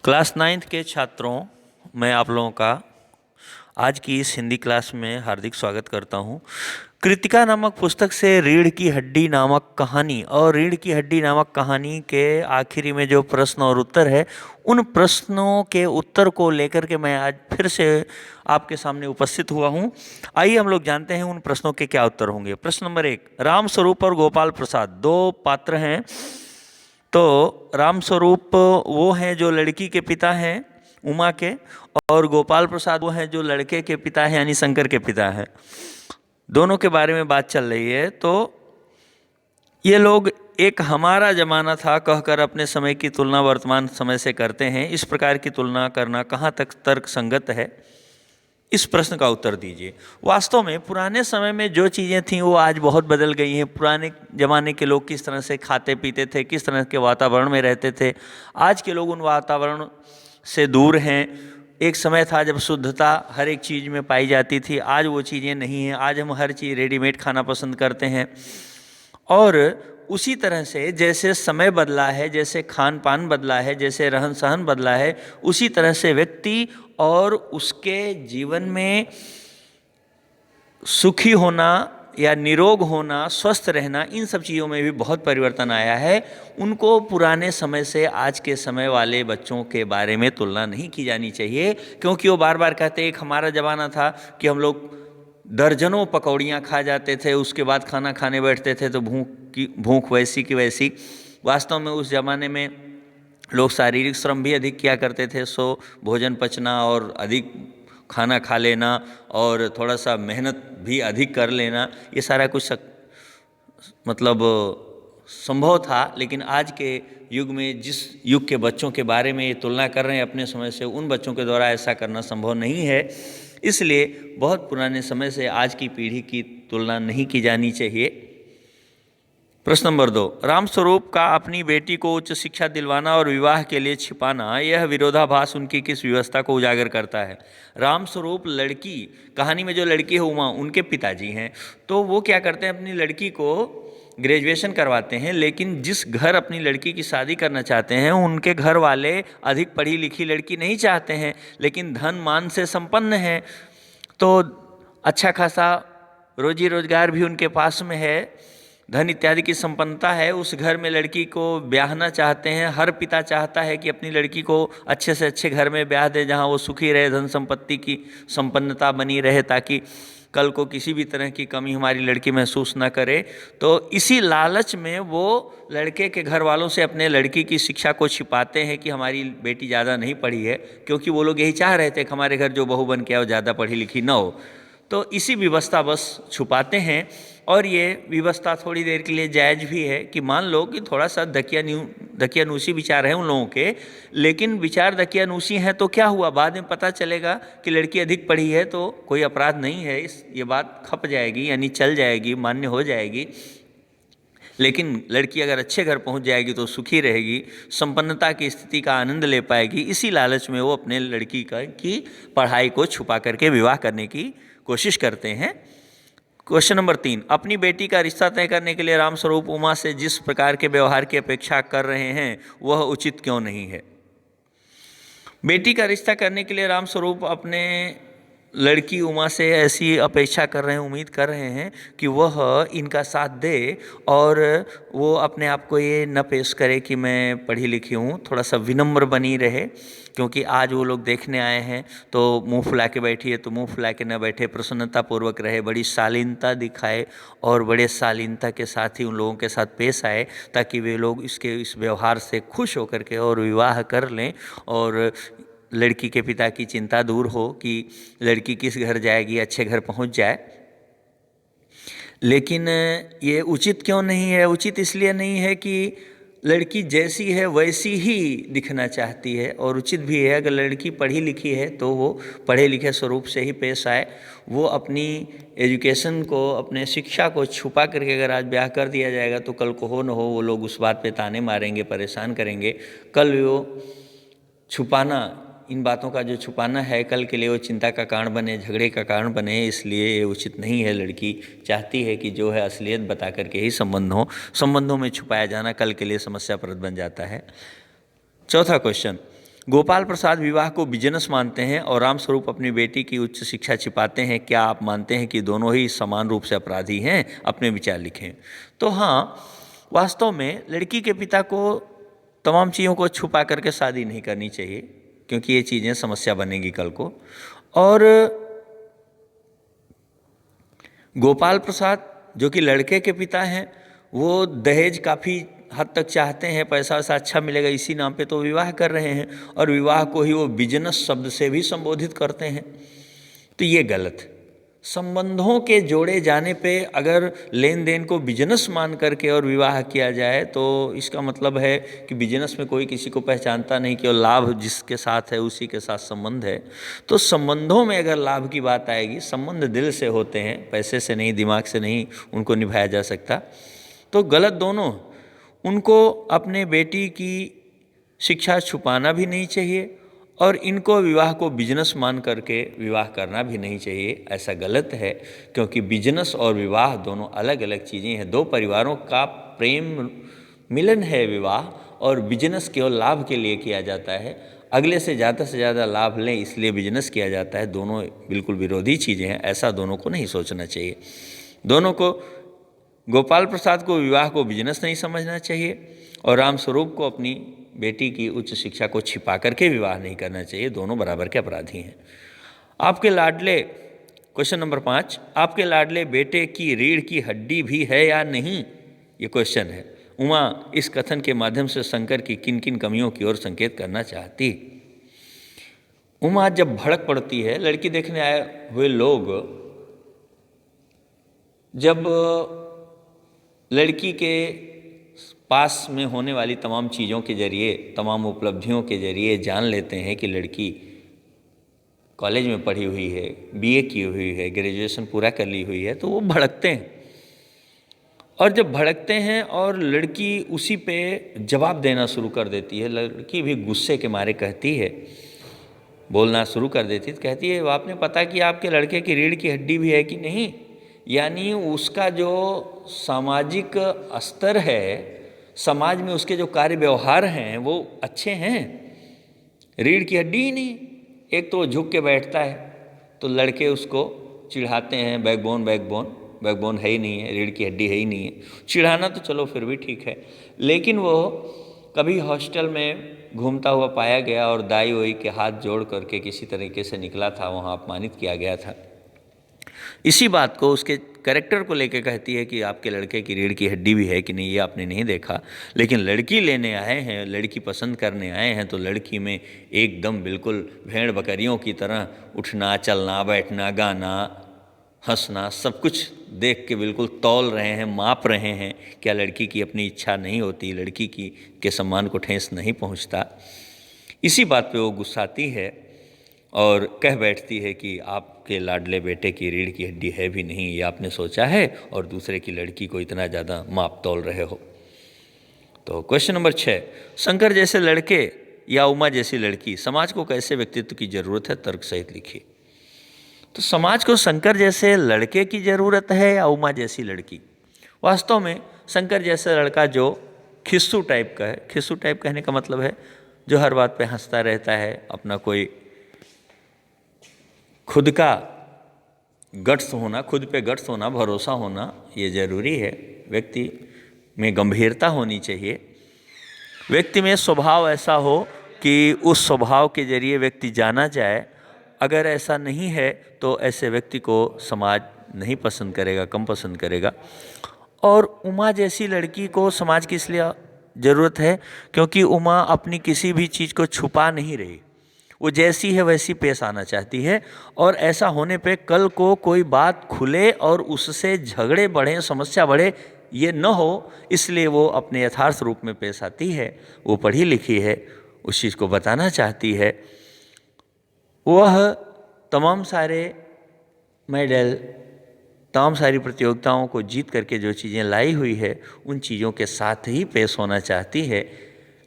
Class 9th के छात्रों, मैं आप लोगों का आज की इस हिंदी क्लास में हार्दिक स्वागत करता हूँ। कृतिका नामक पुस्तक से रीढ़ की हड्डी नामक कहानी और रीढ़ की हड्डी नामक कहानी के आखिरी में जो प्रश्न और उत्तर है, उन प्रश्नों के उत्तर को लेकर के मैं आज फिर से आपके सामने उपस्थित हुआ हूँ। आइए हम लोग जानते हैं उन प्रश्नों के क्या उत्तर होंगे। प्रश्न नंबर 1, राम स्वरूप और गोपाल प्रसाद दो पात्र हैं। तो राम स्वरूप वो हैं जो लड़की के पिता हैं उमा के, और गोपाल प्रसाद वो हैं जो लड़के के पिता हैं यानी शंकर के पिता हैं। दोनों के बारे में बात चल रही है। तो ये लोग एक हमारा जमाना था कहकर अपने समय की तुलना वर्तमान समय से करते हैं। इस प्रकार की तुलना करना कहाँ तक तर्क संगत है, इस प्रश्न का उत्तर दीजिए। वास्तव में पुराने समय में जो चीज़ें थीं वो आज बहुत बदल गई हैं। पुराने ज़माने के लोग किस तरह से खाते पीते थे, किस तरह के वातावरण में रहते थे, आज के लोग उन वातावरण से दूर हैं। एक समय था जब शुद्धता हर एक चीज़ में पाई जाती थी, आज वो चीज़ें नहीं हैं। आज हम हर चीज़ रेडीमेड खाना पसंद करते हैं। और उसी तरह से जैसे समय बदला है, जैसे खान पान बदला है, जैसे रहन सहन बदला है, उसी तरह से व्यक्ति और उसके जीवन में सुखी होना या निरोग होना, स्वस्थ रहना, इन सब चीज़ों में भी बहुत परिवर्तन आया है। उनको पुराने समय से आज के समय वाले बच्चों के बारे में तुलना नहीं की जानी चाहिए, क्योंकि वो बार बार कहते हैं एक हमारा ज़माना था कि हम लोग दर्जनों पकौड़ियाँ खा जाते थे, उसके बाद खाना खाने बैठते थे तो भूख वैसी की वैसी। वास्तव में उस ज़माने में लोग शारीरिक श्रम भी अधिक किया करते थे, सो भोजन पचना और अधिक खाना खा लेना और थोड़ा सा मेहनत भी अधिक कर लेना, ये सारा कुछ मतलब संभव था। लेकिन आज के युग में जिस युग के बच्चों के बारे में ये तुलना कर रहे हैं अपने समय से, उन बच्चों के द्वारा ऐसा करना संभव नहीं है। इसलिए बहुत पुराने समय से आज की पीढ़ी की तुलना नहीं की जानी चाहिए। प्रश्न नंबर 2, रामस्वरूप का अपनी बेटी को उच्च शिक्षा दिलवाना और विवाह के लिए छिपाना, यह विरोधाभास उनकी किस व्यवस्था को उजागर करता है? रामस्वरूप लड़की, कहानी में जो लड़की है उमा, उनके पिताजी हैं। तो वो क्या करते हैं, अपनी लड़की को ग्रेजुएशन करवाते हैं, लेकिन जिस घर अपनी लड़की की शादी करना चाहते हैं उनके घर वाले अधिक पढ़ी लिखी लड़की नहीं चाहते हैं, लेकिन धन मान से संपन्न है। तो अच्छा खासा रोजी रोजगार भी उनके पास में है, धन इत्यादि की संपन्नता है। उस घर में लड़की को ब्याहना चाहते हैं। हर पिता चाहता है कि अपनी लड़की को अच्छे से अच्छे घर में ब्याह दे, जहाँ वो सुखी रहे, धन संपत्ति की संपन्नता बनी रहे, ताकि कल को किसी भी तरह की कमी हमारी लड़की महसूस ना करे। तो इसी लालच में वो लड़के के घर वालों से अपने लड़की की शिक्षा को छिपाते हैं कि हमारी बेटी ज़्यादा नहीं पढ़ी है, क्योंकि वो लोग यही चाह रहे थे कि हमारे घर जो बहू बन के आए वो ज़्यादा पढ़ी लिखी ना हो। तो इसी व्यवस्था बस छुपाते हैं। और ये व्यवस्था थोड़ी देर के लिए जायज़ भी है कि मान लो कि थोड़ा सा दकियानूसी विचार है उन लोगों के, लेकिन विचार दकियानूसी हैं तो क्या हुआ, बाद में पता चलेगा कि लड़की अधिक पढ़ी है तो कोई अपराध नहीं है, ये बात खप जाएगी, यानी चल जाएगी, मान्य हो जाएगी। लेकिन लड़की अगर अच्छे घर पहुंच जाएगी तो सुखी रहेगी, संपन्नता की स्थिति का आनंद ले पाएगी। इसी लालच में वो अपने लड़की की पढ़ाई को छुपा करके विवाह करने की कोशिश करते हैं। क्वेश्चन नंबर 3, अपनी बेटी का रिश्ता तय करने के लिए रामस्वरूप उमा से जिस प्रकार के व्यवहार की अपेक्षा कर रहे हैं वह उचित क्यों नहीं है? बेटी का रिश्ता करने के लिए रामस्वरूप अपने लड़की उमा से ऐसी अपेक्षा कर रहे हैं, उम्मीद कर रहे हैं कि वह इनका साथ दे और वो अपने आप को ये न पेश करे कि मैं पढ़ी लिखी हूँ, थोड़ा सा विनम्र बनी रहे। क्योंकि आज वो लोग देखने आए हैं तो मुंह फुला के बैठी है तो मुंह फुला के न बैठे, प्रसन्नता पूर्वक रहे, बड़ी शालीनता दिखाए और बड़े शालीनता के साथ ही उन लोगों के साथ पेश आए, ताकि वे लोग इस व्यवहार से खुश होकर के और विवाह कर लें और लड़की के पिता की चिंता दूर हो कि लड़की किस घर जाएगी, अच्छे घर पहुंच जाए। लेकिन ये उचित क्यों नहीं है? उचित इसलिए नहीं है कि लड़की जैसी है वैसी ही दिखना चाहती है, और उचित भी है अगर लड़की पढ़ी लिखी है तो वो पढ़े लिखे स्वरूप से ही पेश आए। वो अपनी एजुकेशन को, अपने शिक्षा को छुपा करके अगर आज ब्याह कर दिया जाएगा तो कल को हो न हो वो लोग उस बात पे ताने मारेंगे, परेशान करेंगे। कल वो छुपाना, इन बातों का जो छुपाना है, कल के लिए वो चिंता का कारण बने, झगड़े का कारण बने। इसलिए ये उचित नहीं है। लड़की चाहती है कि जो है असलियत बता करके ही संबंधों में छुपाया जाना कल के लिए समस्याप्रद बन जाता है। चौथा क्वेश्चन, गोपाल प्रसाद विवाह को बिजनेस मानते हैं और रामस्वरूप अपनी बेटी की उच्च शिक्षा छिपाते हैं। क्या आप मानते हैं कि दोनों ही समान रूप से अपराधी हैं? अपने विचार लिखें। तो हाँ, वास्तव में लड़की के पिता को तमाम चीज़ों को छुपा करके शादी नहीं करनी चाहिए, क्योंकि ये चीज़ें समस्या बनेगी कल को। और गोपाल प्रसाद जो कि लड़के के पिता हैं, वो दहेज काफ़ी हद तक चाहते हैं, पैसा वैसा अच्छा मिलेगा इसी नाम पे तो विवाह कर रहे हैं, और विवाह को ही वो बिजनेस शब्द से भी संबोधित करते हैं। तो ये गलत। संबंधों के जोड़े जाने पे अगर लेन देन को बिजनेस मान करके और विवाह किया जाए तो इसका मतलब है कि बिजनेस में कोई किसी को पहचानता नहीं, कि लाभ जिसके साथ है उसी के साथ संबंध है। तो संबंधों में अगर लाभ की बात आएगी, संबंध दिल से होते हैं, पैसे से नहीं, दिमाग से नहीं उनको निभाया जा सकता। तो गलत दोनों। उनको अपने बेटी की शिक्षा छुपाना भी नहीं चाहिए और इनको विवाह को बिजनेस मान करके विवाह करना भी नहीं चाहिए। ऐसा गलत है, क्योंकि बिजनेस और विवाह दोनों अलग अलग चीज़ें हैं। दो परिवारों का प्रेम मिलन है विवाह, और बिजनेस केवल लाभ के लिए किया जाता है। अगले से ज़्यादा लाभ लें इसलिए बिजनेस किया जाता है। दोनों बिल्कुल विरोधी चीज़ें हैं, ऐसा दोनों को नहीं सोचना चाहिए। दोनों को, गोपाल प्रसाद को विवाह को बिजनेस नहीं समझना चाहिए और रामस्वरूप को अपनी बेटी की उच्च शिक्षा को छिपा करके विवाह नहीं करना चाहिए। दोनों बराबर के अपराधी हैं। आपके लाडले, क्वेश्चन नंबर 5, आपके लाडले बेटे की रीढ़ की हड्डी भी है या नहीं, ये क्वेश्चन है। उमा इस कथन के माध्यम से शंकर की किन किन कमियों की ओर संकेत करना चाहती? उमा जब भड़क पड़ती है, लड़की देखने आए हुए लोग जब लड़की के पास में होने वाली तमाम चीज़ों के जरिए, तमाम उपलब्धियों के जरिए जान लेते हैं कि लड़की कॉलेज में पढ़ी हुई है, बीए की हुई है, ग्रेजुएशन पूरा कर ली हुई है, तो वो भड़कते हैं। और जब भड़कते हैं और लड़की उसी पे जवाब देना शुरू कर देती है, लड़की भी गुस्से के मारे कहती है, बोलना शुरू कर देती है, तो कहती है आपने पता कि आपके लड़के की रीढ़ की हड्डी भी है कि नहीं? यानी उसका जो सामाजिक स्तर है, समाज में उसके जो कार्य व्यवहार हैं वो अच्छे हैं। रीढ़ की हड्डी ही नहीं, एक तो वो झुक के बैठता है तो लड़के उसको चिढ़ाते हैं, बैकबोन है ही नहीं है, रीढ़ की हड्डी है ही नहीं है। चिढ़ाना तो चलो फिर भी ठीक है, लेकिन वो कभी हॉस्टल में घूमता हुआ पाया गया और दाई वही के हाथ जोड़ करके किसी तरीके से निकला था, वहाँ अपमानित किया गया था। इसी बात को उसके कैरेक्टर को लेकर कहती है कि आपके लड़के की रीढ़ की हड्डी भी है कि नहीं, ये आपने नहीं देखा। लेकिन लड़की लेने आए हैं, लड़की पसंद करने आए हैं, तो लड़की में एकदम बिल्कुल भेड़ बकरियों की तरह उठना, चलना, बैठना, गाना, हंसना, सब कुछ देख के बिल्कुल तौल रहे हैं, माप रहे हैं। क्या लड़की की अपनी इच्छा नहीं होती? लड़की की के सम्मान को ठेस नहीं पहुंचता? इसी बात पे वो गुस्साती है और कह बैठती है कि आपके लाडले बेटे की रीढ़ की हड्डी है भी नहीं, ये आपने सोचा है और दूसरे की लड़की को इतना ज़्यादा माप तौल रहे हो। तो क्वेश्चन नंबर 6, शंकर जैसे लड़के या उमा जैसी लड़की, समाज को कैसे व्यक्तित्व की ज़रूरत है, तर्क सहित लिखिए। तो समाज को शंकर जैसे लड़के की ज़रूरत है या उमा जैसी लड़की? वास्तव में शंकर जैसा लड़का जो खिस्सू टाइप का है, खिस्सू टाइप कहने का मतलब है जो हर बात पे हंसता रहता है, अपना कोई खुद का गट्स होना, खुद पे गट्स होना, भरोसा होना, ये ज़रूरी है। व्यक्ति में गंभीरता होनी चाहिए, व्यक्ति में स्वभाव ऐसा हो कि उस स्वभाव के जरिए व्यक्ति जाना जाए। अगर ऐसा नहीं है तो ऐसे व्यक्ति को समाज नहीं पसंद करेगा, कम पसंद करेगा। और उमा जैसी लड़की को समाज की इसलिए ज़रूरत है क्योंकि उमा अपनी किसी भी चीज़ को छुपा नहीं रही, वो जैसी है वैसी पेश आना चाहती है। और ऐसा होने पे कल को कोई बात खुले और उससे झगड़े बढ़े, समस्या बढ़े, ये न हो, इसलिए वो अपने यथार्थ रूप में पेश आती है। वो पढ़ी लिखी है, उस चीज़ को बताना चाहती है। वह तमाम सारे मेडल, तमाम सारी प्रतियोगिताओं को जीत करके जो चीज़ें लाई हुई है, उन चीज़ों के साथ ही पेश होना चाहती है।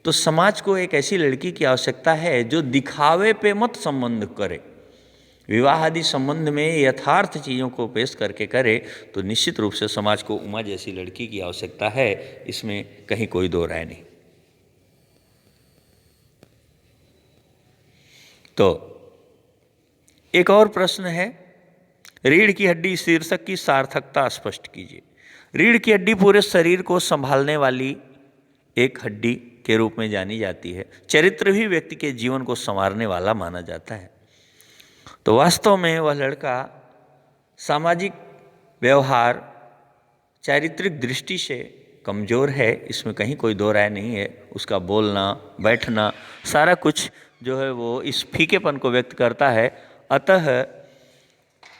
तो समाज को एक ऐसी लड़की की आवश्यकता है जो दिखावे पे मत संबंध करे, विवाह आदि संबंध में यथार्थ चीज़ों को पेश करके करे। तो निश्चित रूप से समाज को उमा जैसी लड़की की आवश्यकता है, इसमें कहीं कोई दो राय नहीं। तो एक और प्रश्न है, रीढ़ की हड्डी शीर्षक की सार्थकता स्पष्ट कीजिए। रीढ़ की हड्डी पूरे शरीर को संभालने वाली एक हड्डी के रूप में जानी जाती है। चरित्र भी व्यक्ति के जीवन को संवारने वाला माना जाता है। तो वास्तव में वह लड़का सामाजिक व्यवहार चारित्रिक दृष्टि से कमज़ोर है, इसमें कहीं कोई दो राय नहीं है। उसका बोलना बैठना सारा कुछ जो है वो इस फीकेपन को व्यक्त करता है। अतः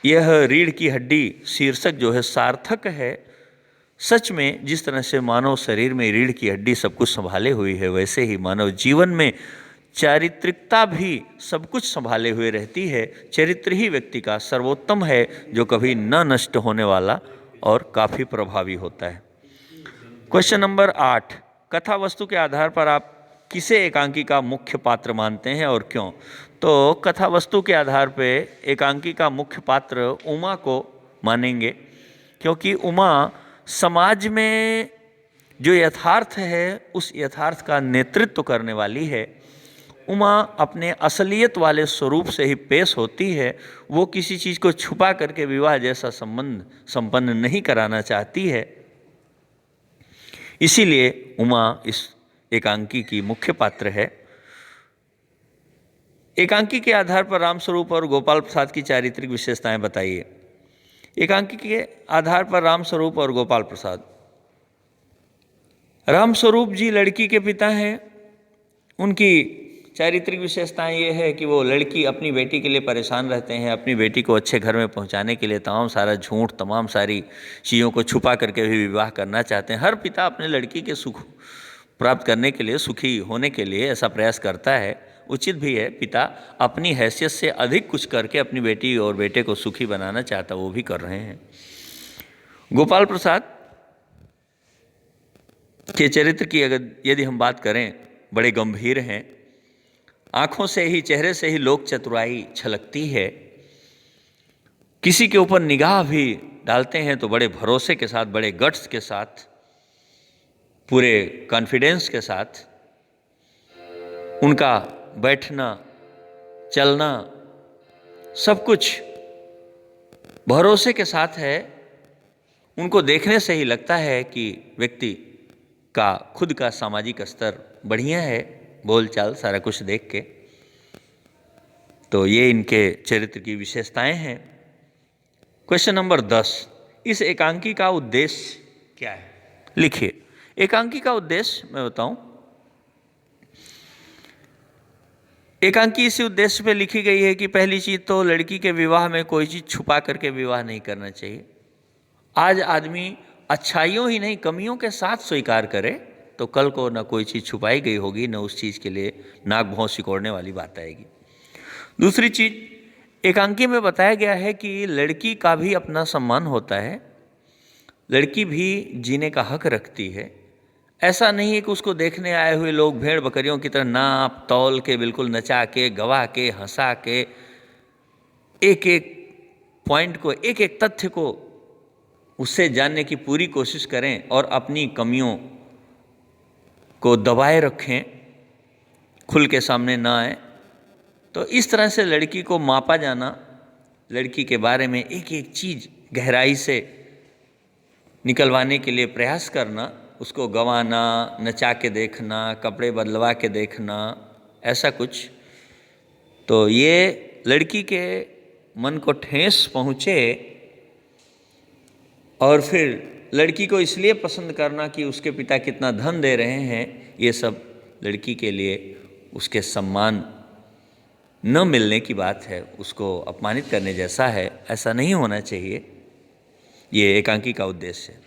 यह रीढ़ की हड्डी शीर्षक जो है सार्थक है। सच में जिस तरह से मानव शरीर में रीढ़ की हड्डी सब कुछ संभाले हुई है, वैसे ही मानव जीवन में चारित्रिकता भी सब कुछ संभाले हुए रहती है। चरित्र ही व्यक्ति का सर्वोत्तम है, जो कभी न नष्ट होने वाला और काफ़ी प्रभावी होता है। क्वेश्चन नंबर 8, कथा वस्तु के आधार पर आप किसे एकांकी का मुख्य पात्र मानते हैं और क्यों? तो कथा वस्तु के आधार पे एकांकी का मुख्य पात्र उमा को मानेंगे, क्योंकि उमा समाज में जो यथार्थ है उस यथार्थ का नेतृत्व करने वाली है। उमा अपने असलियत वाले स्वरूप से ही पेश होती है। वो किसी चीज़ को छुपा करके विवाह जैसा संबंध संपन्न नहीं कराना चाहती है। इसीलिए उमा इस एकांकी की मुख्य पात्र है। एकांकी के आधार पर रामस्वरूप और गोपाल प्रसाद की चारित्रिक विशेषताएं बताइए। एकांकी के आधार पर रामस्वरूप और गोपाल प्रसाद। रामस्वरूप जी लड़की के पिता हैं। उनकी चारित्रिक विशेषताएं ये है कि वो लड़की अपनी बेटी के लिए परेशान रहते हैं, अपनी बेटी को अच्छे घर में पहुंचाने के लिए तमाम सारा झूठ, तमाम सारी चीज़ों को छुपा करके भी विवाह करना चाहते हैं। हर पिता अपने लड़की के सुख प्राप्त करने के लिए, सुखी होने के लिए ऐसा प्रयास करता है। उचित भी है, पिता अपनी हैसियत से अधिक कुछ करके अपनी बेटी और बेटे को सुखी बनाना चाहता, वो भी कर रहे हैं। गोपाल प्रसाद के चरित्र की अगर यदि हम बात करें, बड़े गंभीर हैं। आँखों से ही, चेहरे से ही लोक चतुराई छलकती है। किसी के ऊपर निगाह भी डालते हैं तो बड़े भरोसे के साथ, बड़े गट्स के साथ, पूरे कॉन्फिडेंस के साथ उनका बैठना, चलना सब कुछ भरोसे के साथ है। उनको देखने से ही लगता है कि व्यक्ति का खुद का सामाजिक स्तर बढ़िया है, बोलचाल सारा कुछ देख के। तो ये इनके चरित्र की विशेषताएं हैं। क्वेश्चन नंबर 10, इस एकांकी का उद्देश्य क्या है? लिखिए। एकांकी का उद्देश्य मैं बताऊं। एकांकी इसी उद्देश्य पे लिखी गई है कि पहली चीज तो लड़की के विवाह में कोई चीज छुपा करके विवाह नहीं करना चाहिए। आज आदमी अच्छाइयों ही नहीं कमियों के साथ स्वीकार करे तो कल को न कोई चीज़ छुपाई गई होगी, न उस चीज़ के लिए नाक भौं सिकोड़ने वाली बात आएगी। दूसरी चीज, एकांकी में बताया गया है कि लड़की का भी अपना सम्मान होता है, लड़की भी जीने का हक रखती है। ऐसा नहीं है कि उसको देखने आए हुए लोग भेड़ बकरियों की तरह नाप तौल के, बिल्कुल नचा के, गवा के, हंसा के, एक एक पॉइंट को, एक एक तथ्य को उससे जानने की पूरी कोशिश करें और अपनी कमियों को दबाए रखें, खुल के सामने ना आए। तो इस तरह से लड़की को मापा जाना, लड़की के बारे में एक एक चीज़ गहराई से निकलवाने के लिए प्रयास करना, उसको गंवाना, नचा के देखना, कपड़े बदलवा के देखना, ऐसा कुछ। तो ये लड़की के मन को ठेस पहुँचे और फिर लड़की को इसलिए पसंद करना कि उसके पिता कितना धन दे रहे हैं, ये सब लड़की के लिए उसके सम्मान न मिलने की बात है, उसको अपमानित करने जैसा है। ऐसा नहीं होना चाहिए। ये एकांकी का उद्देश्य है।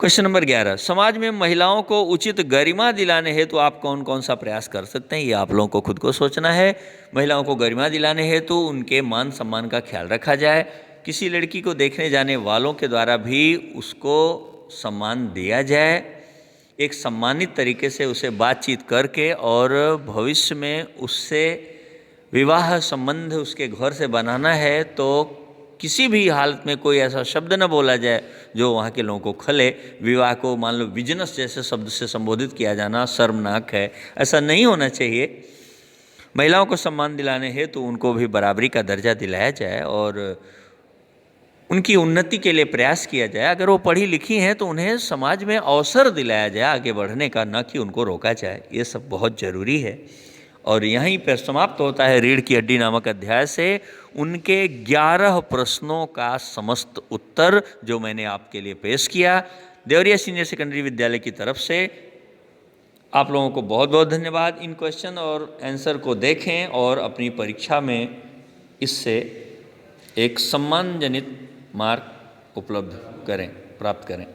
क्वेश्चन नंबर 11, समाज में महिलाओं को उचित गरिमा दिलाने हेतु आप कौन कौन सा प्रयास कर सकते हैं? ये आप लोगों को खुद को सोचना है। महिलाओं को गरिमा दिलाने हेतु उनके मान सम्मान का ख्याल रखा जाए। किसी लड़की को देखने जाने वालों के द्वारा भी उसको सम्मान दिया जाए, एक सम्मानित तरीके से उसे बातचीत करके, और भविष्य में उससे विवाह संबंध उसके घर से बनाना है तो किसी भी हालत में कोई ऐसा शब्द न बोला जाए जो वहाँ के लोगों को खले। विवाह को मान लो बिजनेस जैसे शब्द से संबोधित किया जाना शर्मनाक है, ऐसा नहीं होना चाहिए। महिलाओं को सम्मान दिलाने हेतु तो उनको भी बराबरी का दर्जा दिलाया जाए और उनकी उन्नति के लिए प्रयास किया जाए। अगर वो पढ़ी लिखी हैं तो उन्हें समाज में अवसर दिलाया जाए आगे बढ़ने का, न कि उनको रोका जाए। ये सब बहुत ज़रूरी है। और यहीं पर समाप्त होता है रीढ़ की हड्डी नामक अध्याय से उनके 11 प्रश्नों का समस्त उत्तर जो मैंने आपके लिए पेश किया देवरिया सीनियर सेकेंडरी विद्यालय की तरफ से। आप लोगों को बहुत बहुत धन्यवाद। इन क्वेश्चन और आंसर को देखें और अपनी परीक्षा में इससे एक सम्मानजनित मार्क उपलब्ध करें, प्राप्त करें।